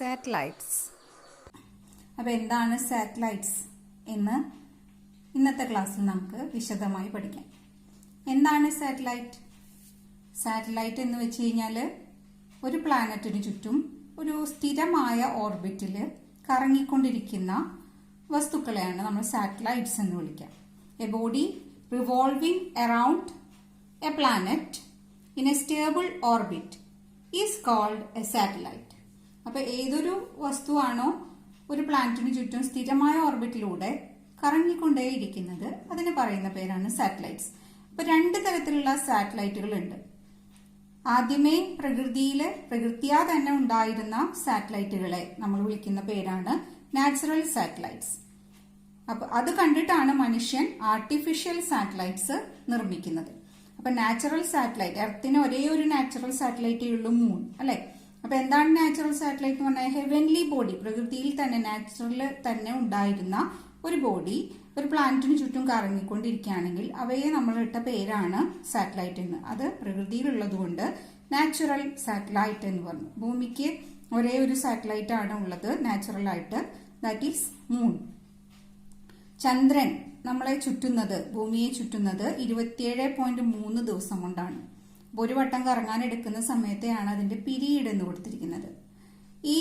Satellites. അപ്പോൾ എന്താണ് satellites എന്ന് ഇന്നത്തെ ക്ലാസ്സിൽ നമുക്ക് വിശദമായി പഠിക്കാം. എന്താണ് സാറ്റലൈറ്റ്? സാറ്റലൈറ്റ് എന്ന് വെച്ച് കഴിഞ്ഞാൽ ഒരു പ്ലാനറ്റിന് ചുറ്റും ഒരു സ്ഥിരമായ ഓർബിറ്റിൽ കറങ്ങിക്കൊണ്ടിരിക്കുന്ന വസ്തുക്കളെയാണ് നമ്മൾ സാറ്റലൈറ്റ്സ് എന്ന് വിളിക്കുക. A body revolving around a planet in a stable orbit is called a satellite. അപ്പോൾ ഏതൊരു വസ്തുവാണോ ഒരു പ്ലാനറ്റിന് ചുറ്റും സ്ഥിരമായ ഓർബിറ്റിലൂടെ കറങ്ങിക്കൊണ്ടേയിരിക്കുന്നത് അതിന് പറയുന്ന പേരാണ് സാറ്റലൈറ്റ്സ്. അപ്പോൾ രണ്ട് തരത്തിലുള്ള സാറ്റലൈറ്റുകൾ ഉണ്ട്. ആദ്യമേ പ്രകൃതിയാ തന്നെ ഉണ്ടായിരുന്ന സാറ്റലൈറ്റുകളെ നമ്മൾ വിളിക്കുന്ന പേരാണ് നാച്ചുറൽ സാറ്റലൈറ്റ്സ്. അപ്പൊ അത് കണ്ടിട്ടാണ് മനുഷ്യൻ ആർട്ടിഫിഷ്യൽ സാറ്റലൈറ്റ്സ് നിർമ്മിക്കുന്നത്. അപ്പൊ നാച്ചുറൽ സാറ്റലൈറ്റ്, എർത്തിന് ഒരേ ഒരു നാച്ചുറൽ സാറ്റലൈറ്റേ ഉള്ളൂ, മൂൺ, അല്ലെ? അപ്പൊ എന്താണ് നാച്ചുറൽ സാറ്റലൈറ്റ് എന്ന് പറഞ്ഞാൽ? ഹെവൻലി ബോഡി, പ്രകൃതിയിൽ തന്നെ നാച്ചുറൽ തന്നെ ഉണ്ടായിരുന്ന ഒരു ബോഡി ഒരു പ്ലാനറ്റിന് ചുറ്റും കറങ്ങിക്കൊണ്ടിരിക്കുകയാണെങ്കിൽ അവയെ നമ്മൾ ഇട്ട പേരാണ് സാറ്റലൈറ്റ് എന്ന്. അത് പ്രകൃതിയിലുള്ളത് കൊണ്ട് നാച്ചുറൽ സാറ്റലൈറ്റ് എന്ന് പറഞ്ഞു. ഭൂമിക്ക് ഒരേ ഒരു സാറ്റലൈറ്റ് ആണ് ഉള്ളത് നാച്ചുറൽ ആയിട്ട്, ദാറ്റ് ഈസ് മൂൺ. ചന്ദ്രൻ നമ്മളെ ചുറ്റുന്നത്, ഭൂമിയെ ചുറ്റുന്നത് 27.3 ദിവസം കൊണ്ടാണ്. ഒരു വട്ടം കറങ്ങാൻ എടുക്കുന്ന സമയത്തെയാണ് അതിന്റെ പീരീഡ് എന്ന് കൊടുത്തിരിക്കുന്നത്. ഈ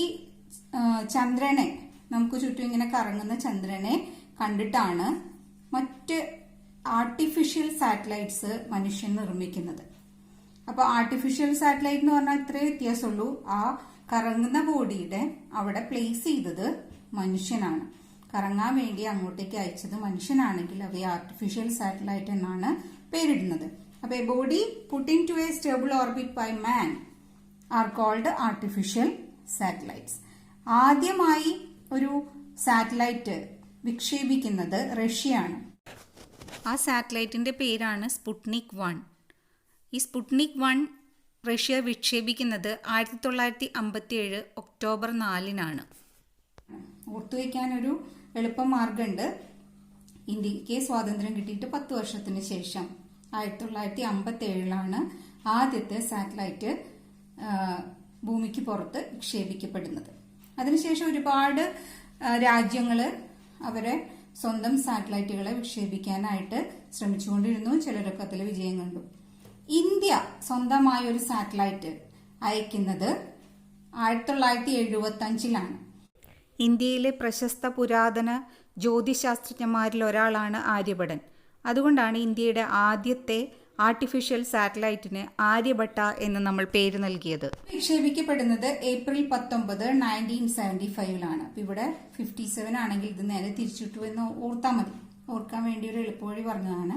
ചന്ദ്രനെ, നമുക്ക് ചുറ്റും ഇങ്ങനെ കറങ്ങുന്ന ചന്ദ്രനെ കണ്ടിട്ടാണ് മറ്റ് ആർട്ടിഫിഷ്യൽ സാറ്റലൈറ്റ്സ് മനുഷ്യൻ നിർമ്മിക്കുന്നത്. അപ്പൊ ആർട്ടിഫിഷ്യൽ സാറ്റലൈറ്റ് എന്ന് പറഞ്ഞാൽ ഇത്രേ വ്യത്യാസമുള്ളൂ. ആ കറങ്ങുന്ന ബോഡിയുടെ അവിടെ പ്ലേസ് ചെയ്തത് മനുഷ്യനാണ്. കറങ്ങാൻ വേണ്ടി അങ്ങോട്ടേക്ക് അയച്ചത് മനുഷ്യനാണെങ്കിൽ അവയെ ആർട്ടിഫിഷ്യൽ സാറ്റലൈറ്റ് എന്നാണ് പേരിടുന്നത്. അപ്പൊ a body putting to a stable orbit by man are called artificial satellites. ആദ്യമായി ഒരു സാറ്റലൈറ്റ് വിക്ഷേപിക്കുന്നത് റഷ്യയാണ്. ആ സാറ്റലൈറ്റിന്റെ പേരാണ് സ്പുട്നിക് 1. ഈ സ്പുട്നിക് 1 റഷ്യ വിക്ഷേപിക്കുന്നത് 1957 ഒക്ടോബർ 4-നാണ്. ഓർത്തുവയ്ക്കാൻ ഒരു എളുപ്പമാർഗമുണ്ട്. ഇന്ത്യക്ക് സ്വാതന്ത്ര്യം കിട്ടിയിട്ട് 10 വർഷത്തിന് ശേഷം 1957-ലാണ് ആദ്യത്തെ സാറ്റലൈറ്റ് ഭൂമിക്ക് പുറത്ത് വിക്ഷേപിക്കപ്പെടുന്നത്. അതിനുശേഷം ഒരുപാട് രാജ്യങ്ങൾ അവരെ സ്വന്തം സാറ്റലൈറ്റുകളെ വിക്ഷേപിക്കാനായിട്ട് ശ്രമിച്ചുകൊണ്ടിരുന്നു. ചിലരൊക്കെ അതിൽ വിജയം കണ്ടു. ഇന്ത്യ സ്വന്തമായ ഒരു സാറ്റലൈറ്റ് അയക്കുന്നത് 1975-ലാണ്. ഇന്ത്യയിലെ പ്രശസ്ത പുരാതന ജ്യോതിശാസ്ത്രജ്ഞന്മാരിൽ ഒരാളാണ് ആര്യഭടൻ. അതുകൊണ്ടാണ് ഇന്ത്യയുടെ ആദ്യത്തെ ആർട്ടിഫിഷ്യൽ സാറ്റലൈറ്റിന് ആര്യഭട്ട എന്ന് നമ്മൾ പേര് നൽകിയത്. വിക്ഷേപിക്കപ്പെടുന്നത് ഏപ്രിൽ 19, 1975-ലാണ്. അപ്പൊ ഇവിടെ 57 ആണെങ്കിൽ ഇത് നേരെ തിരിച്ചിട്ടു എന്ന് ഓർത്താൽ മതി. ഓർക്കാൻ വേണ്ടി ഒരു എളുപ്പവഴി പറഞ്ഞതാണ്.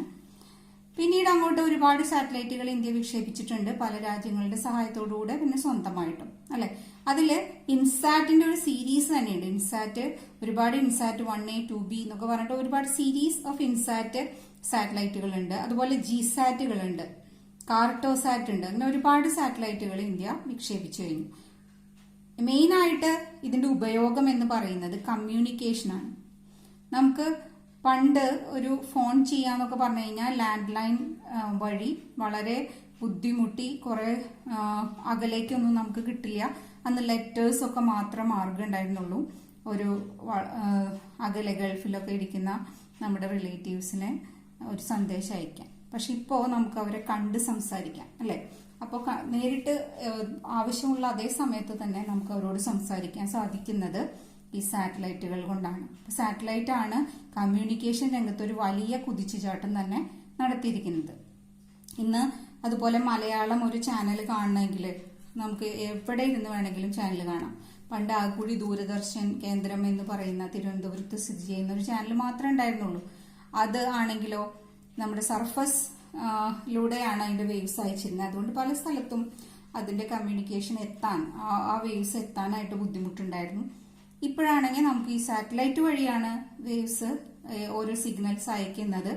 പിന്നീട് അങ്ങോട്ട് ഒരുപാട് സാറ്റലൈറ്റുകൾ ഇന്ത്യ വിക്ഷേപിച്ചിട്ടുണ്ട്, പല രാജ്യങ്ങളുടെ സഹായത്തോടുകൂടെ, പിന്നെ സ്വന്തമായിട്ടും, അല്ലെ? അതില് ഇൻസാറ്റിന്റെ ഒരു സീരീസ് തന്നെയുണ്ട്. ഇൻസാറ്റ്, ഒരുപാട് ഇൻസാറ്റ് 1A 2B എന്നൊക്കെ പറഞ്ഞിട്ട് ഒരുപാട് സീരീസ് ഓഫ് ഇൻസാറ്റ് സാറ്റലൈറ്റുകൾ ഉണ്ട്. അതുപോലെ ജിസാറ്റുകളുണ്ട്, കാർട്ടോസാറ്റ് ഉണ്ട്. അങ്ങനെ ഒരുപാട് സാറ്റലൈറ്റുകൾ ഇന്ത്യ വിക്ഷേപിച്ചു കഴിഞ്ഞു. മെയിനായിട്ട് ഇതിന്റെ ഉപയോഗം എന്ന് പറയുന്നത് കമ്മ്യൂണിക്കേഷനാണ്. നമുക്ക് പണ്ട് ഒരു ഫോൺ ചെയ്യാന്നൊക്കെ പറഞ്ഞു കഴിഞ്ഞാൽ ലാൻഡ് ലൈൻ വഴി വളരെ ബുദ്ധിമുട്ടി, കുറെ അകലേക്കൊന്നും നമുക്ക് കിട്ടില്ല. അന്ന് ലെറ്റേഴ്സ് ഒക്കെ മാത്രം മാർഗം ഉണ്ടായിരുന്നുള്ളൂ ഒരു അകലെ ഗൾഫിലൊക്കെ ഇരിക്കുന്ന നമ്മുടെ റിലേറ്റീവ്സിനെ ഒരു സന്ദേശം അയക്കാൻ. പക്ഷെ ഇപ്പോൾ നമുക്ക് അവരെ കണ്ട് സംസാരിക്കാം, അല്ലെ? അപ്പോൾ നേരിട്ട് ആവശ്യമുള്ള അതേ സമയത്ത് തന്നെ നമുക്ക് അവരോട് സംസാരിക്കാൻ സാധിക്കുന്നത് ഈ സാറ്റലൈറ്റുകൾ കൊണ്ടാണ്. സാറ്റലൈറ്റ് ആണ് കമ്മ്യൂണിക്കേഷൻ രംഗത്ത് ഒരു വലിയ കുതിച്ചുചാട്ടം തന്നെ നടത്തിയിരിക്കുന്നത്. ഇന്ന് അതുപോലെ മലയാളം ഒരു ചാനൽ കാണണമെങ്കിൽ നമുക്ക് എവിടെ ഇരുന്ന് വേണമെങ്കിലും ചാനൽ കാണാം. പണ്ട് ആകുടി ദൂരദർശൻ കേന്ദ്രം എന്ന് പറയുന്ന തിരുവനന്തപുരത്ത് സ്ഥിതി ചെയ്യുന്ന ഒരു ചാനൽ മാത്രമേ ഉണ്ടായിരുന്നുള്ളൂ. അത് ആണെങ്കിലോ നമ്മുടെ സർഫസ് ലൂടെയാണ് അതിന്റെ വേവ്സ് അയച്ചിരുന്നത്. അതുകൊണ്ട് പല സ്ഥലത്തും അതിന്റെ കമ്മ്യൂണിക്കേഷൻ എത്താൻ, ആ വേവ്സ് എത്താനായിട്ട് ബുദ്ധിമുട്ടുണ്ടായിരുന്നു. ഇപ്പോഴാണെങ്കിൽ നമുക്ക് ഈ സാറ്റലൈറ്റ് വഴിയാണ് വേവ്സ് ഓരോ സിഗ്നൽസ് അയക്കുന്നത്.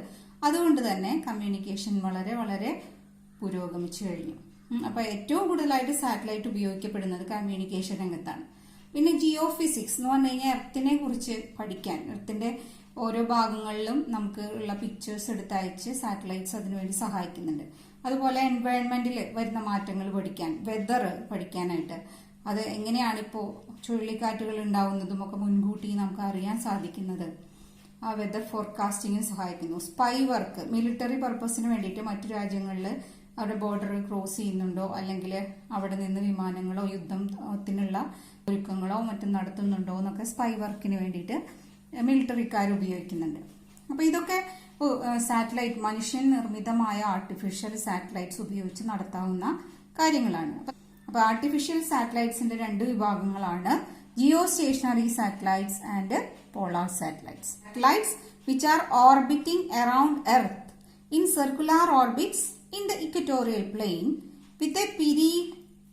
അതുകൊണ്ട് തന്നെ കമ്മ്യൂണിക്കേഷൻ വളരെ വളരെ പുരോഗമിച്ചു കഴിഞ്ഞു. അപ്പൊ ഏറ്റവും കൂടുതലായിട്ട് സാറ്റലൈറ്റ് ഉപയോഗിക്കപ്പെടുന്നത് കമ്മ്യൂണിക്കേഷൻ രംഗത്താണ്. പിന്നെ ജിയോ ഫിസിക്സ് എന്ന് പറഞ്ഞു കഴിഞ്ഞാൽ എർത്തിനെ കുറിച്ച് പഠിക്കാൻ, എർത്തിന്റെ ഓരോ ഭാഗങ്ങളിലും നമുക്ക് ഉള്ള പിക്ചേഴ്സ് എടുത്തയച്ച് സാറ്റലൈറ്റ്സ് അതിനുവേണ്ടി സഹായിക്കുന്നുണ്ട്. അതുപോലെ എൻവയോൺമെന്റിൽ വരുന്ന മാറ്റങ്ങൾ പഠിക്കാൻ, വെതർ പഠിക്കാനായിട്ട്, അത് എങ്ങനെയാണ് ഇപ്പോൾ ചുഴലിക്കാറ്റുകൾ ഉണ്ടാവുന്നതും ഒക്കെ മുൻകൂട്ടി നമുക്ക് അറിയാൻ സാധിക്കുന്നത് ആ വെതർ ഫോർകാസ്റ്റിങ്ങിന് സഹായിക്കുന്നു. സ്പൈ വർക്ക് മിലിറ്ററി പർപ്പസിന് വേണ്ടിയിട്ട് മറ്റു രാജ്യങ്ങളിൽ അവരുടെ ബോർഡർ ക്രോസ് ചെയ്യുന്നുണ്ടോ അല്ലെങ്കിൽ അവിടെ നിന്ന് വിമാനങ്ങളോ യുദ്ധത്തിനുള്ള ഒരുക്കങ്ങളോ മറ്റും നടത്തുന്നുണ്ടോ എന്നൊക്കെ സ്പൈ വർക്കിന് വേണ്ടിയിട്ട് മിലിറ്ററിക്കാർ ഉപയോഗിക്കുന്നുണ്ട്. അപ്പൊ ഇതൊക്കെ സാറ്റലൈറ്റ് മനുഷ്യൻ നിർമ്മിതമായ ആർട്ടിഫിഷ്യൽ സാറ്റലൈറ്റ്സ് ഉപയോഗിച്ച് നടത്താവുന്ന കാര്യങ്ങളാണ്. അപ്പൊ ആർട്ടിഫിഷ്യൽ സാറ്റലൈറ്റ്സിന്റെ 2 വിഭാഗങ്ങളാണ് geostationary satellites and polar satellites. Satellites which are orbiting around earth in circular orbits in the equatorial plane with a period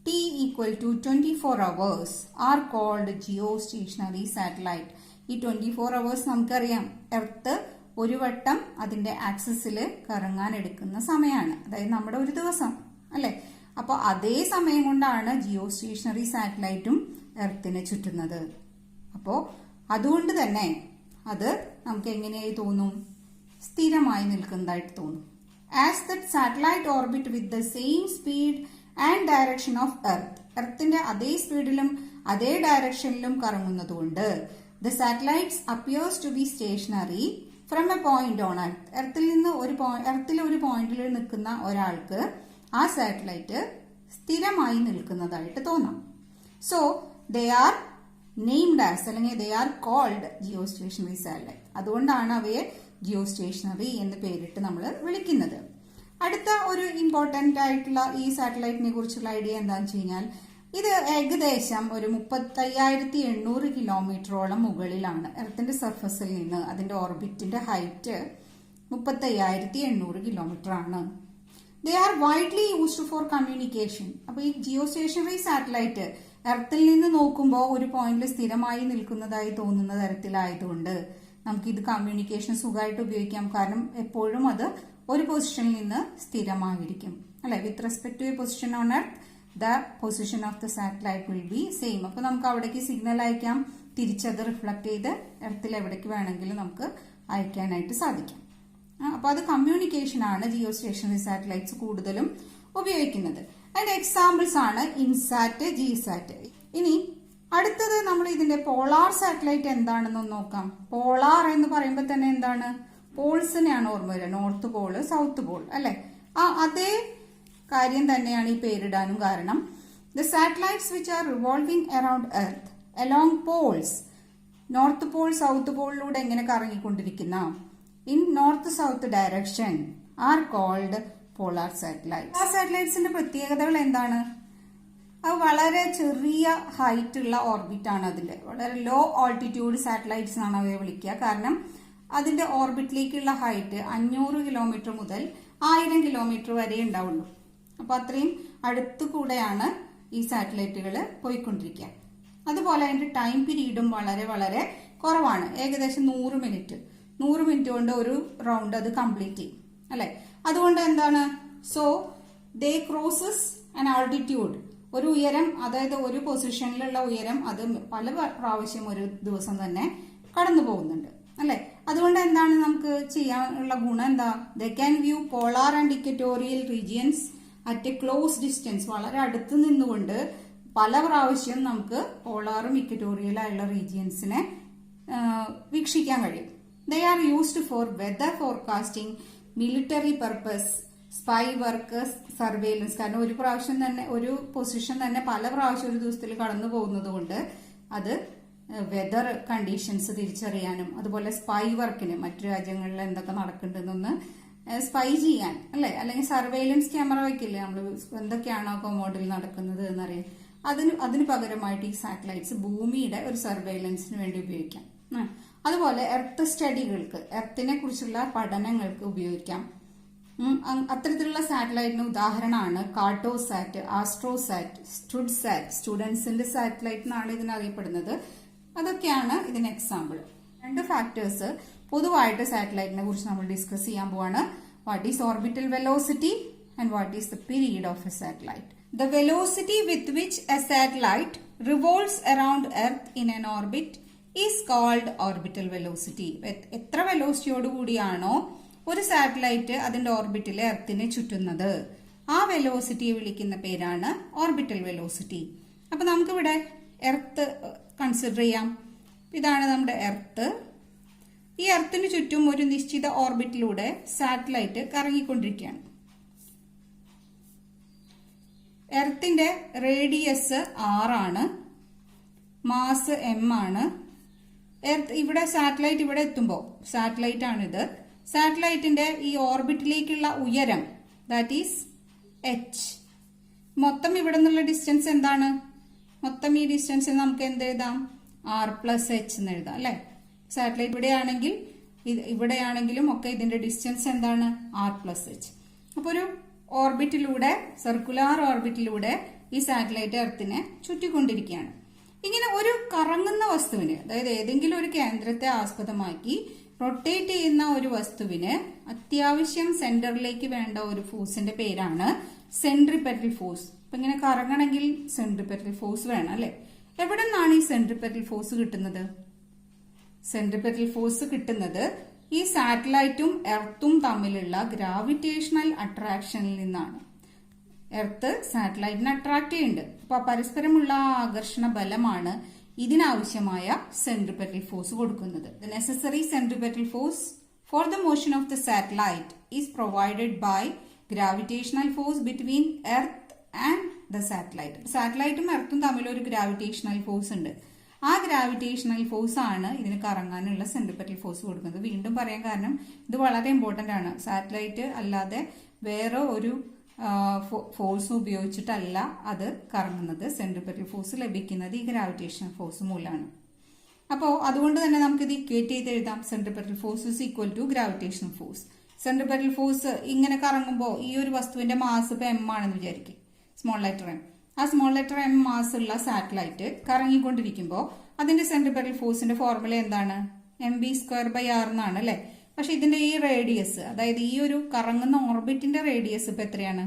t equal to 24 hours are called geostationary satellite. ഈ 24 hours നമുക്കറിയാം earth ഒരു വട്ടം അതിന്റെ ആക്സിസിൽ കറങ്ങാൻ എടുക്കുന്ന സമയമാണ്, അതായത് നമ്മുടെ ഒരു ദിവസം അല്ലെ. അപ്പോൾ അതേ സമയം കൊണ്ടാണ് ജിയോ സ്റ്റേഷനറി സാറ്റലൈറ്റും എർത്തിനെ ചുറ്റുന്നത്. അപ്പോൾ അതുകൊണ്ട് തന്നെ അത് നമുക്ക് എങ്ങനെയായി തോന്നും? സ്ഥിരമായി നിൽക്കുന്നതായിട്ട് തോന്നും. As that satellite orbit with the same speed and direction of Earth, എർത്തിന്റെ അതേ സ്പീഡിലും അതേ ഡയറക്ഷനിലും കറങ്ങുന്നതുകൊണ്ട് the satellites appears to be stationary from a point on Earth. എർത്തിലെ ഒരു പോയിന്റിൽ നിൽക്കുന്ന ഒരാൾക്ക് ആ സാറ്റലൈറ്റ് സ്ഥിരമായി നിൽക്കുന്നതായിട്ട് തോന്നാം. So they are named as അല്ലെങ്കിൽ they are called geostationary satellite. അതുകൊണ്ടാണ് അവയെ ജിയോ സ്റ്റേഷനറി എന്ന് പേരിട്ട് നമ്മൾ വിളിക്കുന്നത്. അടുത്ത ഒരു ഇമ്പോർട്ടന്റ് ആയിട്ടുള്ള ഈ സാറ്റലൈറ്റിനെ കുറിച്ചുള്ള ഐഡിയ എന്താണെന്ന് വെച്ച് കഴിഞ്ഞാൽ ഇത് ഏകദേശം ഒരു 35,800 കിലോമീറ്ററോളം മുകളിലാണ് എർത്തിന്റെ സർഫസിൽ നിന്ന്. അതിന്റെ ഓർബിറ്റിന്റെ ഹൈറ്റ് 35,800 കിലോമീറ്റർ ആണ്. They are widely used for communication. അപ്പൊ ഈ ജിയോ സ്റ്റേഷനറി സാറ്റലൈറ്റ് എർത്തിൽ നിന്ന് നോക്കുമ്പോൾ ഒരു പോയിന്റിൽ സ്ഥിരമായി നിൽക്കുന്നതായി തോന്നുന്ന തരത്തിലായതുകൊണ്ട് നമുക്ക് ഇത് കമ്മ്യൂണിക്കേഷൻ സുഖമായിട്ട് ഉപയോഗിക്കാം. കാരണം എപ്പോഴും അത് ഒരു പൊസിഷനിൽ നിന്ന് സ്ഥിരമായിരിക്കും അല്ലെ. With respect to a position on earth the position of the satellite will be same. അപ്പൊ നമുക്ക് അവിടേക്ക് സിഗ്നൽ അയക്കാം, തിരിച്ചത് റിഫ്ലക്ട് ചെയ്ത് എർത്തിൽ എവിടേക്ക് വേണമെങ്കിലും നമുക്ക് അയക്കാനായിട്ട് സാധിക്കും. അപ്പൊ അത് കമ്മ്യൂണിക്കേഷൻ ആണ് ജിയോ സ്റ്റേഷനറി സാറ്റലൈറ്റ്സ് കൂടുതലും ഉപയോഗിക്കുന്നത്. അതിന്റെ എക്സാമ്പിൾസ് ആണ് ഇൻസാറ്റ്, ജിസാറ്റ്. ഇനി അടുത്തത് നമ്മൾ ഇതിന്റെ പോളാർ സാറ്റലൈറ്റ് എന്താണെന്ന് നോക്കാം. പോളാർ എന്ന് പറയുമ്പോൾ തന്നെ എന്താണ്? പോൾസിനെയാണ് ഓർമ്മ വരിക. നോർത്ത് പോള്, സൗത്ത് പോൾ അല്ലെ. അതേ കാര്യം തന്നെയാണ് ഈ പേരിടാനും കാരണം. The satellites which are revolving around earth along poles, north pole south പോളിലൂടെ എങ്ങനെ കറങ്ങിക്കൊണ്ടിരിക്കുന്ന in north south direction are called polar satellite. ആ സാറ്റലൈറ്റ്സിന്റെ പ്രത്യേകതകൾ എന്താണ്? അത് വളരെ ചെറിയ ഹൈറ്റ് ഉള്ള ഓർബിറ്റ് ആണ്. അതില് വളരെ ലോ ഓൾട്ടിറ്റ്യൂഡ് സാറ്റലൈറ്റ്സ് എന്നാണ് അവയെ വിളിക്കുക. കാരണം അതിന്റെ ഓർബിറ്റിലേക്കുള്ള ഹൈറ്റ് 500 കിലോമീറ്റർ മുതൽ 1000 കിലോമീറ്റർ വരെ ഉണ്ടാവുള്ളൂ. അപ്പൊ അത്രയും അടുത്തു കൂടെയാണ് ഈ സാറ്റലൈറ്റുകൾ പോയിക്കൊണ്ടിരിക്കുക. അതുപോലെ അതിന്റെ ടൈം പീരീഡും വളരെ വളരെ കുറവാണ്. ഏകദേശം 100 മിനിറ്റ് കൊണ്ട് ഒരു റൗണ്ട് അത് കംപ്ലീറ്റ് ചെയ്യും അല്ലെ. അതുകൊണ്ട് എന്താണ്? So they crosses an altitude, ഒരു ഉയരം, അതായത് ഒരു പൊസിഷനിലുള്ള ഉയരം അത് പല പ്രാവശ്യം ഒരു ദിവസം തന്നെ കടന്നു പോകുന്നുണ്ട് അല്ലെ. അതുകൊണ്ട് എന്താണ് നമുക്ക് ചെയ്യാനുള്ള ഗുണം എന്താ? They can view polar and equatorial regions at A close distance. വളരെ അടുത്ത് നിന്നുകൊണ്ട് പല പ്രാവശ്യം നമുക്ക് പോളാറും ഇക്വറ്റോറിയലായുള്ള റീജിയൻസിനെ വീക്ഷിക്കാൻ കഴിയും. They are used for weather forecasting, military purpose, spy work, surveillance. കാരണം ഒരു പ്രാവശ്യം തന്നെ ഒരു പൊസിഷൻ തന്നെ പല പ്രാവശ്യം ഒരു ദിവസത്തിൽ കടന്നു പോകുന്നത് കൊണ്ട് അത് വെതർ കണ്ടീഷൻസ് തിരിച്ചറിയാനും അതുപോലെ സ്പൈ വർക്കിന് മറ്റു രാജ്യങ്ങളിൽ എന്തൊക്കെ നടക്കുന്നുണ്ടെന്നൊന്ന് സ്പൈ ചെയ്യാൻ അല്ലെ. അല്ലെങ്കിൽ സർവേലൻസ് ക്യാമറ വെക്കില്ലേ നമ്മൾ, എന്തൊക്കെയാണോ കൊമോഡിൽ നടക്കുന്നത് എന്നറിയാൻ. അതിന് പകരമായിട്ട് ഈ സാറ്റലൈറ്റ്സ് ഭൂമിയുടെ ഒരു സർവേലൻസിന് വേണ്ടി ഉപയോഗിക്കാം. അതുപോലെ എർത്ത് സ്റ്റഡികൾക്ക്, എർത്തിനെ കുറിച്ചുള്ള പഠനങ്ങൾക്ക് ഉപയോഗിക്കാം. അത്തരത്തിലുള്ള സാറ്റലൈറ്റിന് ഉദാഹരണമാണ് കാർട്ടോസാറ്റ്, ആസ്ട്രോസാറ്റ്, സ്റ്റുഡ്സാറ്റ്. സ്റ്റുഡൻസിന്റെ സാറ്റലൈറ്റ് എന്നാണ് ഇതിനറിയപ്പെടുന്നത്. അതൊക്കെയാണ് ഇതിന് എക്സാമ്പിൾ. 2 ഫാക്ടേഴ്സ് പൊതുവായിട്ട് സാറ്റലൈറ്റിനെ കുറിച്ച് നമ്മൾ ഡിസ്കസ് ചെയ്യാൻ പോവാണ്. What is orbital velocity and what is the period of a satellite. The velocity with which a satellite revolves around earth in an orbit is called orbital velocity. എത്ര വെലോസിറ്റിയോട് കൂടിയാണോ ഒരു satellite അതിന്റെ ഓർബിറ്റിലെ എർത്തിനെ ചുറ്റുന്നത്, ആ വെലോസിറ്റിയെ വിളിക്കുന്ന പേരാണ് ഓർബിറ്റൽ വെലോസിറ്റി. അപ്പൊ നമുക്കിവിടെ earth consider ചെയ്യാം. ഇതാണ് നമ്മുടെ എർത്ത്. ഈ എർത്തിന് ചുറ്റും ഒരു നിശ്ചിത ഓർബിറ്റിലൂടെ സാറ്റലൈറ്റ് കറങ്ങിക്കൊണ്ടിരിക്കുകയാണ്. എർത്തിന്റെ റേഡിയസ് r ആണ്, മാസ് m ആണ്. എർത്ത് ഇവിടെ സാറ്റലൈറ്റ് ഇവിടെ എത്തുമ്പോൾ, സാറ്റലൈറ്റ് ആണിത്, സാറ്റലൈറ്റിന്റെ ഈ ഓർബിറ്റിലേക്കുള്ള ഉയരം ദാറ്റ് ഈസ് h. മൊത്തം ഇവിടെ നിന്നുള്ള ഡിസ്റ്റൻസ് എന്താണ്? മൊത്തം ഈ ഡിസ്റ്റൻസ് നമുക്ക് എന്ത് എഴുതാം? r+h എന്ന് എഴുതാം അല്ലെ. സാറ്റലൈറ്റ് ഇവിടെയാണെങ്കിലും ഒക്കെ ഇതിന്റെ ഡിസ്റ്റൻസ് എന്താണ്? r+h. അപ്പൊ ഒരു ഓർബിറ്റിലൂടെ, സർക്കുലാർ ഓർബിറ്റിലൂടെ ഈ സാറ്റലൈറ്റ് എർത്തിനെ ചുറ്റിക്കൊണ്ടിരിക്കുകയാണ്. ഇങ്ങനെ ഒരു കറങ്ങുന്ന വസ്തുവിന്, അതായത് ഏതെങ്കിലും ഒരു കേന്ദ്രത്തെ ആസ്പദമാക്കി റൊട്ടേറ്റ് ചെയ്യുന്ന ഒരു വസ്തുവിന് അത്യാവശ്യം സെന്ററിലേക്ക് വേണ്ട ഒരു ഫോഴ്സിന്റെ പേരാണ് സെൻട്രിപെറ്റൽ ഫോഴ്സ്. അപ്പൊ ഇങ്ങനെ കറങ്ങണമെങ്കിൽ സെൻട്രിപെറ്റൽ ഫോഴ്സ് വേണം അല്ലെ. എവിടെ നിന്നാണ് ഈ സെൻട്രിപെറ്റൽ ഫോഴ്സ് കിട്ടുന്നത്? സെൻട്രിപെറ്റൽ ഫോഴ്സ് കിട്ടുന്നത് ഈ സാറ്റലൈറ്റും എർത്തും തമ്മിലുള്ള ഗ്രാവിറ്റേഷണൽ അട്രാക്ഷനിൽ നിന്നാണ്. എർത്ത് സാറ്റലൈറ്റിനെ അട്രാക്ട് ചെയ്യുന്നുണ്ട്. അപ്പൊ പരസ്പരമുള്ള ആകർഷണ ബലമാണ് ഇതിനാവശ്യമായ സെൻട്രിപെറ്റൽ ഫോഴ്സ് കൊടുക്കുന്നത്. The necessary centripetal force for the motion of the satellite is provided by gravitational force between earth and the satellite. സാറ്റലൈറ്റും എർത്തും തമ്മിൽ ഒരു ഗ്രാവിറ്റേഷണൽ ഫോഴ്സ് ഉണ്ട്. ആ ഗ്രാവിറ്റേഷണൽ ഫോഴ്സ് ആണ് ഇതിന് കറങ്ങാനുള്ള സെൻട്രിപെറ്റൽ ഫോഴ്സ് കൊടുക്കുന്നത്. വീണ്ടും പറയാൻ കാരണം ഇത് വളരെ ഇമ്പോർട്ടന്റ് ആണ്. സാറ്റലൈറ്റ് അല്ലാതെ വേറെ ഒരു ഫോഴ്സ് ഉപയോഗിച്ചിട്ടല്ല അത് കറങ്ങുന്നത്. സെൻട്രിപെറ്റൽ ഫോഴ്സ് ലഭിക്കുന്നത് ഈ ഗ്രാവിറ്റേഷണൽ ഫോഴ്സ് മൂലമാണ്. അപ്പോൾ അതുകൊണ്ട് തന്നെ നമുക്ക് ഇത് ഇക്വേറ്റ് ചെയ്ത് എഴുതാം. Centripetal force is equal to gravitational force. Centripetal force ഇങ്ങനെ കറങ്ങുമ്പോൾ ഈ ഒരു വസ്തുവിന്റെ മാസ് ഇപ്പൊ m ആണെന്ന് വിചാരിക്കും, സ്മോൾ ലെറ്റർ m. ആ സ്മോൾ ലെറ്റർ m മാസ് ഉള്ള സാറ്റലൈറ്റ് കറങ്ങിക്കൊണ്ടിരിക്കുമ്പോൾ അതിന്റെ സെൻട്രിപെറ്റൽ ഫോഴ്സിന്റെ ഫോർമുല എന്താണ്? mv²r എന്നാണ് അല്ലെ. പക്ഷെ ഇതിന്റെ ഈ റേഡിയസ്, അതായത് ഈ ഒരു കറങ്ങുന്ന ഓർബിറ്റിന്റെ റേഡിയസ് ഇപ്പൊ എത്രയാണ്?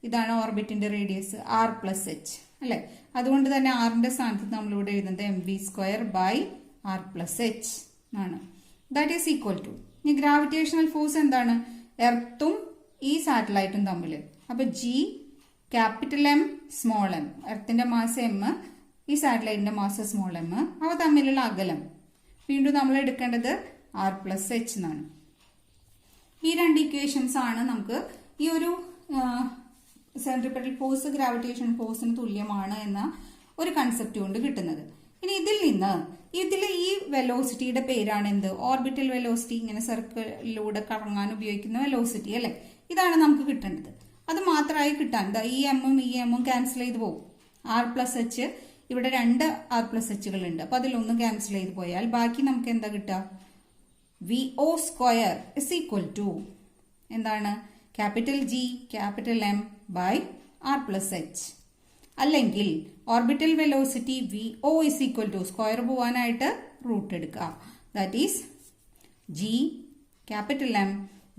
ഇതാണ് ഓർബിറ്റിന്റെ റേഡിയസ് r+h അല്ലെ. അതുകൊണ്ട് തന്നെ ആറിന്റെ സ്ഥാനത്ത് നമ്മളിവിടെ എഴുതുന്നത് mv²r+h ആണ്. ദാറ്റ് ഈസ് ഈക്വൽ ടു, ഈ ഗ്രാവിറ്റേഷണൽ ഫോഴ്സ് എന്താണ്? എർത്തും ഈ സാറ്റലൈറ്റും തമ്മിൽ. അപ്പൊ G capital M small m, എർത്തിന്റെ മാസ് m, ഈ സാറ്റലൈറ്റിന്റെ മാസ് സ്മോൾ m, അവ തമ്മിലുള്ള അകലം വീണ്ടും നമ്മൾ എടുക്കേണ്ടത് r+h എന്നാണ്. ഈ രണ്ട് ഇക്വേഷൻസ് ആണ് നമുക്ക് ഈ ഒരു സെൻട്രിപെറ്റൽ ഫോഴ്സ് ഗ്രാവിറ്റേഷൻ ഫോഴ്സിന് തുല്യമാണ് എന്ന ഒരു കൺസെപ്റ്റ് കൊണ്ട് കിട്ടുന്നത്. ഇനി ഇതിലെ ഈ വെലോസിറ്റിയുടെ പേരാണ് എന്ത്? Orbital velocity. ഇങ്ങനെ സർക്കിളിലൂടെ കറങ്ങാൻ ഉപയോഗിക്കുന്ന വെലോസിറ്റി അല്ലെ. ഇതാണ് നമുക്ക് കിട്ടേണ്ടത്. അത് മാത്രമായി കിട്ടാൻ ഈ എമ്മും ഈ എമ്മും ക്യാൻസൽ ചെയ്ത് പോകും. r+h, ഇവിടെ രണ്ട് r+hകൾ ഉണ്ട്. അപ്പൊ അതിലൊന്നും ക്യാൻസൽ ചെയ്ത് പോയാൽ ബാക്കി നമുക്ക് എന്താ കിട്ടുക? VO² is equal to എന്താണ്? Capital G capital M by r+h. അല്ലെങ്കിൽ orbital velocity VO is equal to square പോവാനായിട്ട് റൂട്ട് എടുക്കുക. That is G capital M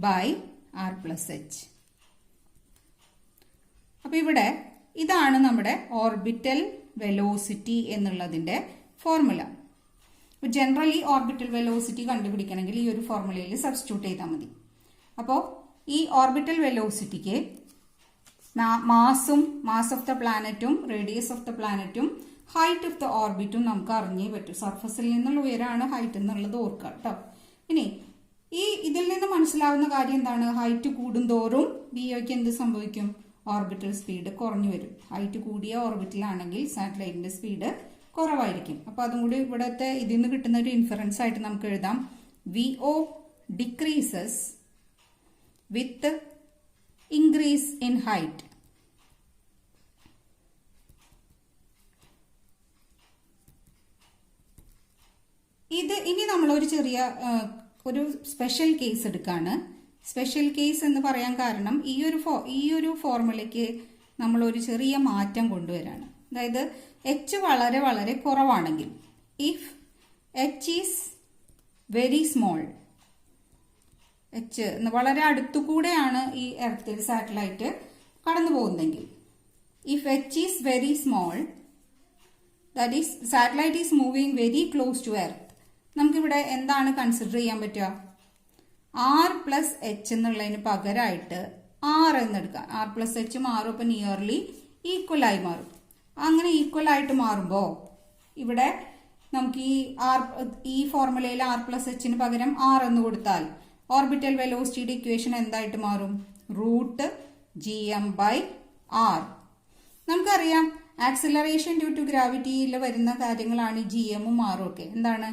by r+h. അപ്പൊ ഇവിടെ ഇതാണ് നമ്മുടെ ഓർബിറ്റൽ വെലോസിറ്റി എന്നുള്ളതിന്റെ ഫോർമുല. ജനറലി ഓർബിറ്റൽ വെലോസിറ്റി കണ്ടുപിടിക്കണമെങ്കിൽ ഈ ഒരു ഫോർമുലയിൽ സബ്സ്റ്റിറ്റ്യൂട്ട് ചെയ്താൽ മതി. അപ്പോൾ ഈ ഓർബിറ്റൽ വെലോസിറ്റിക്ക് മാസ് ഓഫ് ദ പ്ലാനറ്റും റേഡിയസ് ഓഫ് ദ പ്ലാനറ്റും ഹൈറ്റ് ഓഫ് ദ ഓർബിറ്റും നമുക്ക് അറിഞ്ഞേ പറ്റും. സർഫസിൽ നിന്നുള്ള ഉയരമാണ് ഹൈറ്റ് എന്നുള്ളത് ഓർക്കുക കേട്ടോ. ഇനി ഇതിൽ നിന്ന് മനസ്സിലാവുന്ന കാര്യം എന്താണ്? ഹൈറ്റ് കൂടുന്തോറും VOയ്ക്ക് എന്ത് സംഭവിക്കും? ഓർബിറ്റൽ സ്പീഡ് കുറഞ്ഞു വരും. ഹൈറ്റ് കൂടിയ ഓർബിറ്റിലാണെങ്കിൽ സാറ്റലൈറ്റിന്റെ സ്പീഡ് കുറവായിരിക്കും. അപ്പൊ അതും കൂടി ഇവിടത്തെ ഇതിൽ നിന്ന് കിട്ടുന്ന ഒരു ഇൻഫറൻസ് ആയിട്ട് നമുക്ക് എഴുതാം. VO decreases with increase in height. ഇനി നമ്മൾ ഒരു ചെറിയ ഒരു സ്പെഷ്യൽ കേസ് എടുക്കാണ്. സ്പെഷ്യൽ കേസ് എന്ന് പറയാൻ കാരണം ഈ ഒരു ഫോർമുലയ്ക്ക് നമ്മൾ ഒരു ചെറിയ മാറ്റം കൊണ്ടുവരാണ്. അതായത് h വളരെ വളരെ കുറവാണെങ്കിൽ, if h is very small, h വളരെ അടുത്തുകൂടെയാണ് ഈ എർത്തിൽ സാറ്റലൈറ്റ് കടന്നു പോകുന്നതെങ്കിൽ, if h is very small, that is satellite is moving very close to earth, നമുക്കിവിടെ എന്താണ് കൺസിഡർ ചെയ്യാൻ പറ്റുക? r+h എന്നുള്ളതിന് പകരമായിട്ട് r എന്നെടുക്കാം. r+hഉം r ഇപ്പം നിയർലി ഈക്വൽ ആയി മാറും. അങ്ങനെ ഈക്വൽ ആയിട്ട് മാറുമ്പോൾ ഇവിടെ നമുക്ക് ഈ ഫോർമുലയിൽ ആർ പ്ലസ് എച്ചിന് പകരം ആർ എന്ന് കൊടുത്താൽ ഓർബിറ്റൽ വെലോസിറ്റിയുടെ ഇക്വേഷൻ എന്തായിട്ട് മാറും? Root G M by R. നമുക്കറിയാം ആക്സിലറേഷൻ ഡ്യൂ ടു ഗ്രാവിറ്റിയിൽ വരുന്ന കാര്യങ്ങളാണ് ജി എമ്മും ആറും ഒക്കെ. എന്താണ്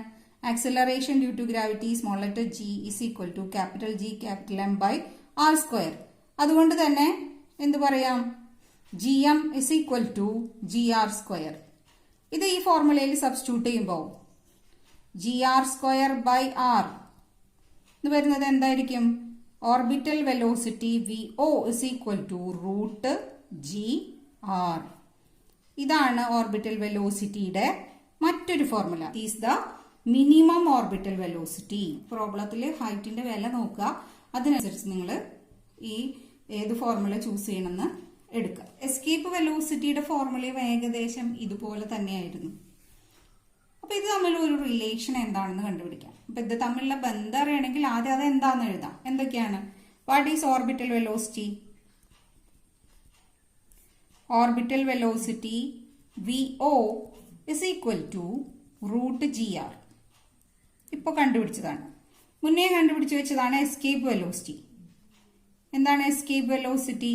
acceleration due to gravity small letter G is equal to capital G capital M by R square. അതുകൊണ്ട് തന്നെ എന്ത് പറയാം? G M is equal to G R square. ഇത് ഈ ഫോർമുലയിൽ സബ്സ്റ്റിറ്റ്യൂട്ട് ചെയ്യുമ്പോൾ G R square by R ഇത് വരുന്നത് എന്തായിരിക്കും? Orbital velocity V O is equal to root G R. ഇതാണ് ഓർബിറ്റൽ വെലോസിറ്റിയുടെ മറ്റൊരു formula. Is the minimum orbital velocity. പ്രോബ്ലത്തിൽ ഹൈറ്റിന്റെ വില നോക്കുക, അതിനനുസരിച്ച് നിങ്ങൾ ഈ ഏത് ഫോർമുല ചൂസ് ചെയ്യണമെന്ന് എടുക്കുക. എസ്കേപ്പ് വെലോസിറ്റിയുടെ ഫോർമുലയും ഏകദേശം ഇതുപോലെ തന്നെയായിരുന്നു. അപ്പൊ ഇത് തമ്മിൽ ഒരു റിലേഷൻ എന്താണെന്ന് കണ്ടുപിടിക്കാം. അപ്പൊ ഇത് തമ്മിലുള്ള ബന്ധം അറിയണമെങ്കിൽ ആദ്യം അത് എന്താണെന്ന് എഴുതാം. എന്തൊക്കെയാണ്? What is orbital velocity? Orbital velocity V O is equal to root G R. ഇപ്പൊ കണ്ടുപിടിച്ചതാണ്. മുന്നേ കണ്ടുപിടിച്ചു വെച്ചതാണ് എസ്കേപ്പ് വെലോസിറ്റി. എന്താണ് escape velocity?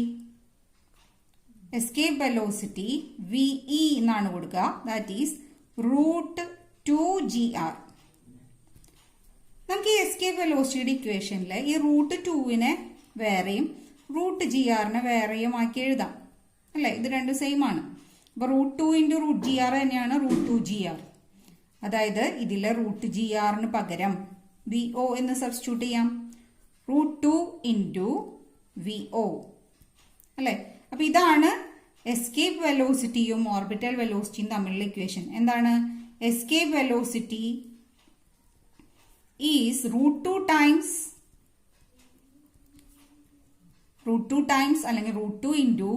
Escape velocity V E എന്നാണ് കൊടുക്കുക. That is root 2gr. നമുക്ക് ഈ എസ്കേപ്പ് വെലോസിറ്റിയുടെ ഇക്വേഷനിൽ ഈ റൂട്ട് 2നെ വേറെയും റൂട്ട് ജി ആറിനെ വേറെയും ആക്കി എഴുതാം അല്ലെ? ഇത് രണ്ടും സെയിം ആണ്. അപ്പൊ root 2 into root G R തന്നെയാണ് റൂട്ട് 2gr. അതായത് ഇതിലെ റൂട്ട് ജി ആറിന് പകരം വി ഒ എന്ന് സബ്സ്റ്റിറ്റ്യൂട്ട് ചെയ്യാം. റൂട്ട് 2 ഇൻറ്റു വി ഒ അല്ലെ? അപ്പൊ ഇതാണ് എസ്കേപ്പ് വെലോസിറ്റിയും ഓർബിറ്റൽ വെലോസിറ്റിയും തമ്മിലുള്ള ഇക്വേഷൻ. എന്താണ്? Escape velocity is root 2 times അല്ലെങ്കിൽ റൂട്ട് 2 ഇൻറ്റു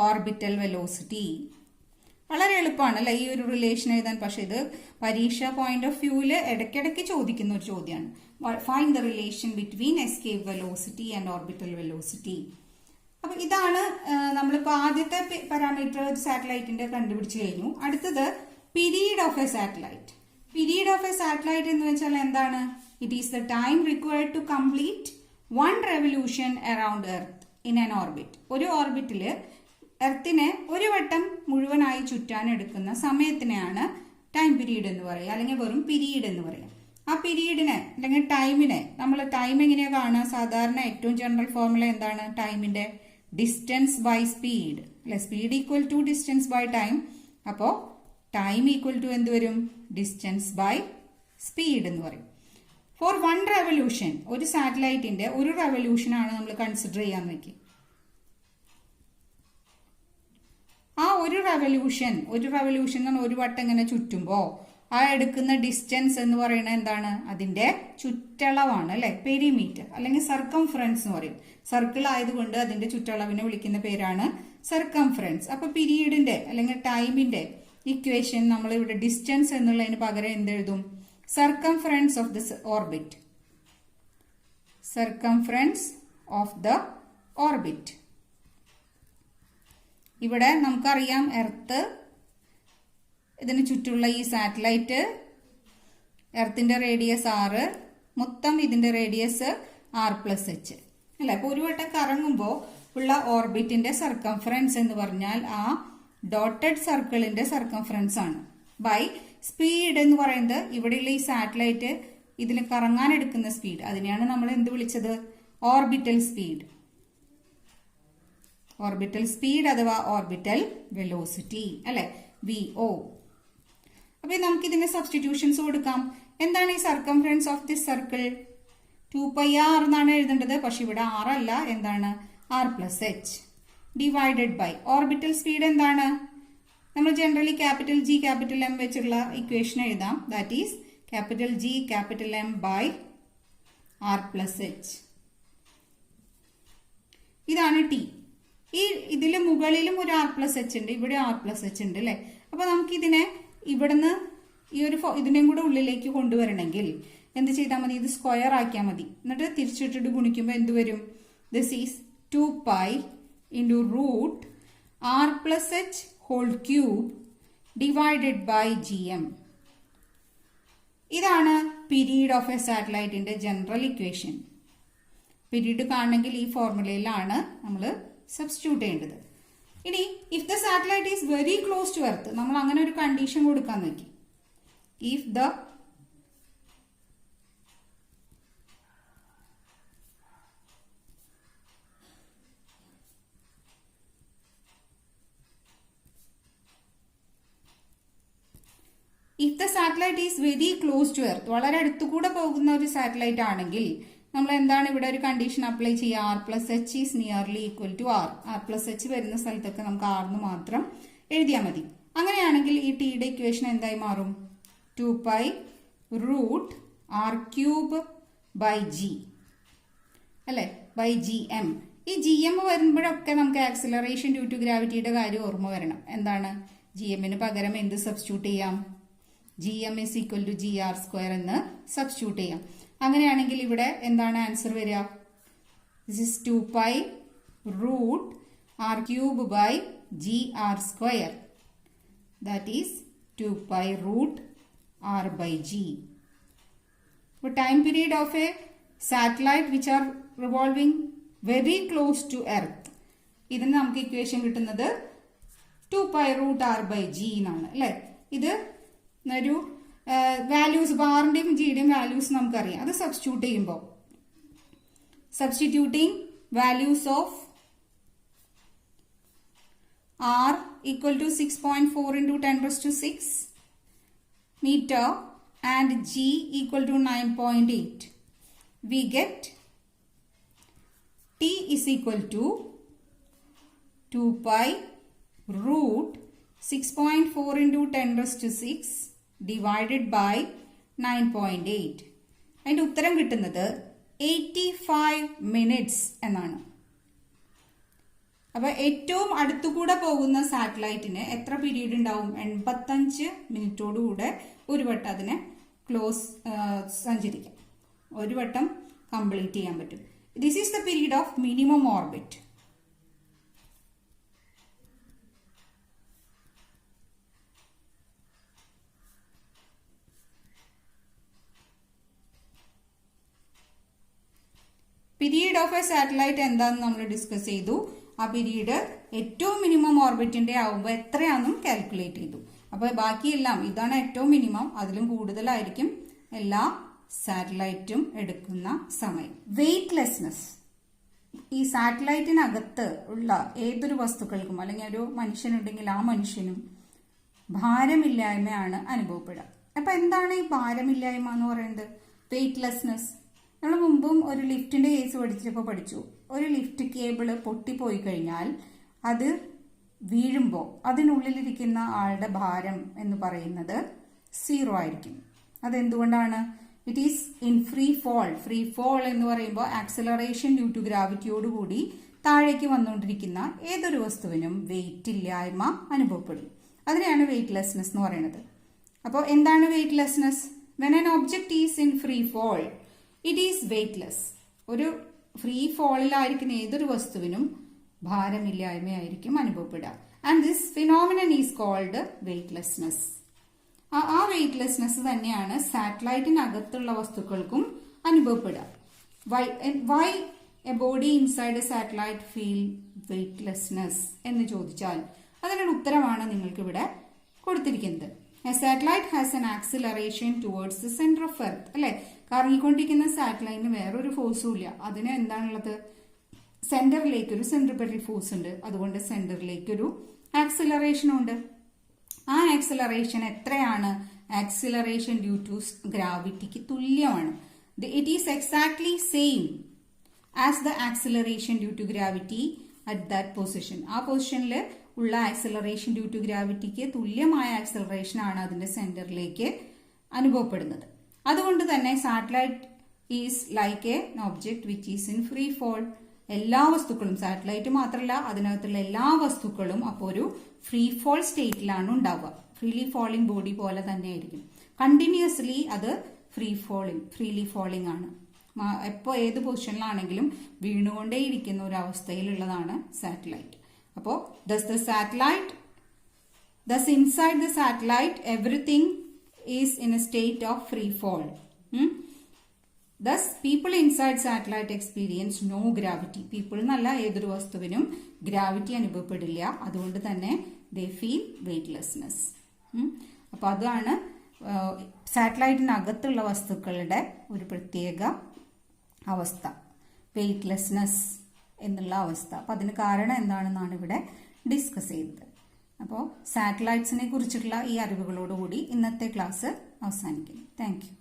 ഓർബിറ്റൽ വെലോസിറ്റി. വളരെ എളുപ്പമാണ് അല്ലെ ഈ ഒരു റിലേഷൻ എഴുതാൻ. പക്ഷെ ഇത് പരീക്ഷ പോയിന്റ് ഓഫ് വ്യൂവിൽ ഇടയ്ക്കിടയ്ക്ക് ചോദിക്കുന്ന ഒരു ചോദ്യമാണ്. Find the relation between escape velocity and orbital velocity. അപ്പൊ ഇതാണ് നമ്മളിപ്പോ ആദ്യത്തെ പാരാമീറ്റർ സാറ്റലൈറ്റിന്റെ കണ്ടുപിടിച്ചു കഴിഞ്ഞു. അടുത്തത് period of a satellite. Period of a satellite എന്ന് വെച്ചാൽ എന്താണ്? It is the time required to complete 1 revolution around earth in an orbit. ഒരു ഓർബിറ്റില് എർത്തിനെ ഒരു വട്ടം മുഴുവനായി ചുറ്റാൻ എടുക്കുന്ന സമയത്തിനെയാണ് ടൈം പീരീഡ് എന്ന് പറയുക, അല്ലെങ്കിൽ വെറും പീരീഡ് എന്ന് പറയാം. ആ പീരീഡിനെ അല്ലെങ്കിൽ ടൈമിനെ നമ്മൾ ടൈം എങ്ങനെയാ കാണുക? സാധാരണ ഏറ്റവും ജനറൽ ഫോർമുല എന്താണ് ടൈമിന്റെ? ഡിസ്റ്റൻസ് ബൈ സ്പീഡ് അല്ലെ? Speed equal to distance by time. അപ്പോ ടൈം ഈക്വൽ ടു എന്ത് വരും? ഡിസ്റ്റൻസ് ബൈ സ്പീഡ് എന്ന് പറയും. ഫോർ 1 revolution ഒരു സാറ്റലൈറ്റിന്റെ ഒരു റെവല്യൂഷൻ ആണ് നമ്മൾ കൺസിഡർ ചെയ്യാന്ന് വെക്കുക. ആ ഒരു റെവല്യൂഷൻ ഒരു വട്ടം ഇങ്ങനെ ചുറ്റുമ്പോ ആ എടുക്കുന്ന ഡിസ്റ്റൻസ് എന്ന് പറയുന്നത് എന്താണ്? അതിന്റെ ചുറ്റളവാണ് അല്ലെ? പെരിമീറ്റർ അല്ലെങ്കിൽ സർക്കംഫറൻസ് എന്ന് പറയും. സർക്കിൾ ആയതുകൊണ്ട് അതിന്റെ ചുറ്റളവിനെ വിളിക്കുന്ന പേരാണ് സർക്കംഫറൻസ്. അപ്പൊ പീരീഡിന്റെ അല്ലെങ്കിൽ ടൈമിന്റെ ഇക്വേഷൻ നമ്മൾ ഇവിടെ ഡിസ്റ്റൻസ് എന്നുള്ളതിന് പകരം എന്തെഴുതും? Circumference of the orbit. Circumference of the orbit. ഇവിടെ നമുക്കറിയാം എർത്ത്, ഇതിന് ചുറ്റുള്ള ഈ സാറ്റലൈറ്റ്, എർത്തിന്റെ റേഡിയസ് 6, മൊത്തം ഇതിന്റെ റേഡിയസ് r+h അല്ലെ? അപ്പൊ ഒരു വട്ടം കറങ്ങുമ്പോൾ ഉള്ള ഓർബിറ്റിന്റെ സർക്കംഫറൻസ് എന്ന് പറഞ്ഞാൽ ആ ഡോട്ടഡ് സർക്കിളിന്റെ സർക്കംഫറൻസ് ആണ്. ബൈ സ്പീഡ് എന്ന് പറയുന്നത് ഇവിടെയുള്ള ഈ സാറ്റലൈറ്റ് ഇതിന് കറങ്ങാൻ എടുക്കുന്ന സ്പീഡ്, അതിനെയാണ് നമ്മൾ എന്ത് വിളിച്ചത്? Orbital speed. ഓർബിറ്റൽ സ്പീഡ് അഥവാ ഓർബിറ്റൽ വെലോസിറ്റി അല്ലെ? V O. അപ്പൊ നമുക്ക് ഇതിന്റെ സബ്സ്റ്റിറ്റ്യൂഷൻസ് കൊടുക്കാം. എന്താണ് ഈ circumference of this circle? 2πr എന്നാണ് എഴുതേണ്ടത്. പക്ഷെ ഇവിടെ r അല്ല, എന്താണ്? r+h divided by orbital speed എന്താണ്? നമ്മൾ generally capital G capital M വെച്ചുള്ള ഇക്വേഷൻ എഴുതാം. That is capital G capital M by r+h. ഇതാണ് T. ഈ ഇതില് മുകളിലും ഒരു r+h ഉണ്ട്, ഇവിടെ r+h ഉണ്ട് അല്ലെ? അപ്പൊ നമുക്ക് ഇതിനെ ഇവിടുന്ന് ഈ ഒരു ഇതിനെയും കൂടെ ഉള്ളിലേക്ക് കൊണ്ടുവരണമെങ്കിൽ എന്ത് ചെയ്താൽ മതി? ഇത് സ്ക്വയർ ആക്കിയാൽ മതി. എന്നിട്ട് തിരിച്ചിട്ടിട്ട് ഗുണിക്കുമ്പോൾ എന്ത് വരും? This is 2π into root r+h whole cube divided by gm. ഇതാണ് പീരീഡ് ഓഫ് എ സാറ്റലൈറ്റിന്റെ ജനറൽ ഇക്വേഷൻ. പീരീഡ് കാണണമെങ്കിൽ ഈ ഫോർമുലയിലാണ് നമ്മൾ സബ്സ്റ്റിറ്റ്യൂട്ട് ചെയ്യേണ്ടത്. ഇനി if the satellite is very close to earth, നമ്മൾ അങ്ങനെ ഒരു കണ്ടീഷൻ കൊടുക്കാൻ നോക്കി. If the satellite is very close to earth, വളരെ അടുത്തുകൂടെ പോകുന്ന ഒരു സാറ്റലൈറ്റ് ആണെങ്കിൽ നമ്മൾ എന്താണ് ഇവിടെ ഒരു കണ്ടീഷൻ അപ്ലൈ ചെയ്യുക? R plus H is nearly equal to R. R plus H വരുന്ന സ്ഥലത്തൊക്കെ നമുക്ക് ആർന്ന് മാത്രം എഴുതിയാൽ മതി. അങ്ങനെയാണെങ്കിൽ ഈ ടിയുടെ ഇക്വേഷൻ എന്തായി മാറും? 2π root R cube by G അല്ലെ, ബൈ ജി എം. ഈ ജി എം വരുമ്പോഴൊക്കെ നമുക്ക് ആക്സിലറേഷൻ ഡ്യൂ ടു ഗ്രാവിറ്റിയുടെ കാര്യം ഓർമ്മ വരണം. എന്താണ്? ജി എമ്മിന് പകരം എന്ത് സബ്സ്റ്റിറ്റ്യൂട്ട് ചെയ്യാം? G M is equal to G R square എന്ന് സബ്സ്റ്റിറ്റ്യൂട്ട് ചെയ്യാം. അങ്ങനെയാണെങ്കിൽ ഇവിടെ എന്താണ് ആൻസർ വരിക? This is 2π root R cube by G R square. That is 2π root R by G. ഇപ്പോൾ time period of a satellite which are revolving very close to earth, ഇതിന് നമുക്ക് equation കിട്ടുന്നത് 2π റൂട്ട് ആർ ബൈ ജി എന്നാണ് അല്ലെ. ഇത് ഒരു values ആറിന്റെയും ജിയുടെയും values നമുക്കറിയാം. അത് സബ്സ്റ്റിറ്റ്യൂട്ട് ചെയ്യുമ്പോൾ substituting values of R equal to 6.4 into 10⁶ meter and g equal to 9.8, we get t is equal to 2π root 6.4 into 10⁶ divided by 9.8. അതിന്റെ ഉത്തരം കിട്ടുന്നത് 85 minutes എന്നാണ്. അപ്പൊ ഏറ്റവും അടുത്തുകൂടെ പോകുന്ന സാറ്റലൈറ്റിന് എത്ര പീരീഡ് ഉണ്ടാവും? 85 മിനിറ്റോടുകൂടെ ഒരു വട്ടം അതിനെ സഞ്ചരിക്കാം, ഒരു വട്ടം കംപ്ലീറ്റ് ചെയ്യാൻ പറ്റും. This is the period of minimum orbit. Period of a satellite എന്താണെന്ന് നമ്മൾ ഡിസ്കസ് ചെയ്തു. ആ പീരീഡ് ഏറ്റവും മിനിമം ഓർബിറ്റിന്റെ ആവുമ്പോൾ എത്രയാണെന്നും കാൽക്കുലേറ്റ് ചെയ്തു. അപ്പൊ ബാക്കിയെല്ലാം ഇതാണ് ഏറ്റവും മിനിമം, അതിലും കൂടുതലായിരിക്കും എല്ലാ സാറ്റലൈറ്റും എടുക്കുന്ന സമയം. വെയ്റ്റ്ലെസ്നെസ്, ഈ സാറ്റലൈറ്റിനകത്ത് ഉള്ള ഏതൊരു വസ്തുക്കൾക്കും അല്ലെങ്കിൽ ഒരു മനുഷ്യനുണ്ടെങ്കിൽ ആ മനുഷ്യനും ഭാരമില്ലായ്മയാണ് അനുഭവപ്പെടുക. അപ്പൊ എന്താണ് ഈ ഭാരമില്ലായ്മ എന്ന് പറയുന്നത്? വെയ്റ്റ്ലെസ്നെസ്. നമ്മൾ മുമ്പും ഒരു ലിഫ്റ്റിന്റെ കേസ് പഠിച്ചപ്പോൾ പഠിച്ചു. ഒരു ലിഫ്റ്റ് കേബിള് പൊട്ടിപ്പോയി കഴിഞ്ഞാൽ അത് വീഴുമ്പോൾ അതിനുള്ളിലിരിക്കുന്ന ആളുടെ ഭാരം എന്ന് പറയുന്നത് 0 ആയിരിക്കും. അതെന്തുകൊണ്ടാണ്? It is in free fall. Free fall എന്ന് പറയുമ്പോൾ ആക്സിലറേഷൻ ഡ്യൂ ടു ഗ്രാവിറ്റിയോടുകൂടി താഴേക്ക് വന്നുകൊണ്ടിരിക്കുന്ന ഏതൊരു വസ്തുവിനും വെയിറ്റ് ഇല്ലായ്മ അനുഭവപ്പെടും. അതിനെയാണ് വെയ്റ്റ്ലെസ്നെസ് എന്ന് പറയുന്നത്. അപ്പോൾ എന്താണ് weightlessness? When an object is in free fall it is weightless. ഒരു ഫ്രീ ഫോളിലായിരിക്കുന്ന ഏതൊരു വസ്തുവിനും ഭാരമില്ലായ്മയായിരിക്കും അനുഭവപ്പെടുക. And this phenomenon is called weightlessness. ആ വെയ്റ്റ്ലെസ്നെസ് തന്നെയാണ് സാറ്റലൈറ്റിനകത്തുള്ള വസ്തുക്കൾക്കും അനുഭവപ്പെടുക. Why a body inside a satellite feel weightlessness എന്ന് ചോദിച്ചാൽ അതിനുള്ള ഉത്തരമാണ് നിങ്ങൾക്ക് ഇവിടെ കൊടുത്തിരിക്കുന്നത്. A satellite has an acceleration towards the centre of earth. അല്ലെ, കറങ്ങിക്കൊണ്ടിരിക്കുന്ന സാറ്റലൈറ്റിന് വേറൊരു ഫോഴ്സും ഇല്ല. അതിന് എന്താണുള്ളത്? സെന്ററിലേക്ക് ഒരു സെൻട്രിപെറ്റൽ ഫോഴ്സ് ഉണ്ട്. അതുകൊണ്ട് സെന്ററിലേക്ക് ഒരു ആക്സിലറേഷനും ഉണ്ട്. ആ ആക്സിലറേഷൻ എത്രയാണ്? ആക്സിലറേഷൻ ഡ്യൂ ടു ഗ്രാവിറ്റിക്ക് തുല്യമാണ്. It is exactly same as the acceleration due to gravity at that position. ആ പൊസിഷനിൽ ഉള്ള ആക്സിലറേഷൻ ഡ്യൂ ടു ഗ്രാവിറ്റിക്ക് തുല്യമായ ആക്സിലറേഷൻ ആണ് അതിന്റെ സെന്ററിലേക്ക് അനുഭവപ്പെടുന്നത്. അതുകൊണ്ട് തന്നെ satellite is like a object which is in free fall. എല്ലാ വസ്തുക്കളും, സാറ്റലൈറ്റ് മാത്രമല്ല അതിനകത്തുള്ള എല്ലാ വസ്തുക്കളും അപ്പോൾ ഒരു ഫ്രീ ഫോൾ സ്റ്റേറ്റിലാണ് ഉണ്ടാവുക. ഫ്രീലി ഫോളിംഗ് ബോഡി പോലെ തന്നെ ആയിരിക്കും. കണ്ടിന്യൂസ്ലി അത് ഫ്രീലി ഫോളിംഗ് ആണ്. എപ്പോൾ ഏത് പൊസിഷനിലാണെങ്കിലും വീണുകൊണ്ടേയിരിക്കുന്ന ഒരു അവസ്ഥയിലുള്ളതാണ് സാറ്റലൈറ്റ്. അപ്പോൾ thus the satellite Thus, inside the satellite, everything is in a state of free fall. Thus, people inside satellite experience no gravity. People എന്നല്ല ഏതൊരു വസ്തുവിനും ഗ്രാവിറ്റി അനുഭവപ്പെടില്ല. അതുകൊണ്ട് തന്നെ they feel weightlessness. അപ്പോൾ അതാണ് സാറ്റലൈറ്റിനകത്തുള്ള വസ്തുക്കളുടെ ഒരു പ്രത്യേക അവസ്ഥ, വെയ്റ്റ്ലെസ്നെസ് എന്നുള്ള അവസ്ഥ. അപ്പം അതിന് കാരണം എന്താണെന്നാണ് ഇവിടെ ഡിസ്കസ് ചെയ്തത്. അപ്പോൾ സാറ്റലൈറ്റ്സിനെ കുറിച്ചുള്ള ഈ അറിവുകളോടുകൂടി ഇന്നത്തെ ക്ലാസ് അവസാനിക്കുന്നു. Thank you.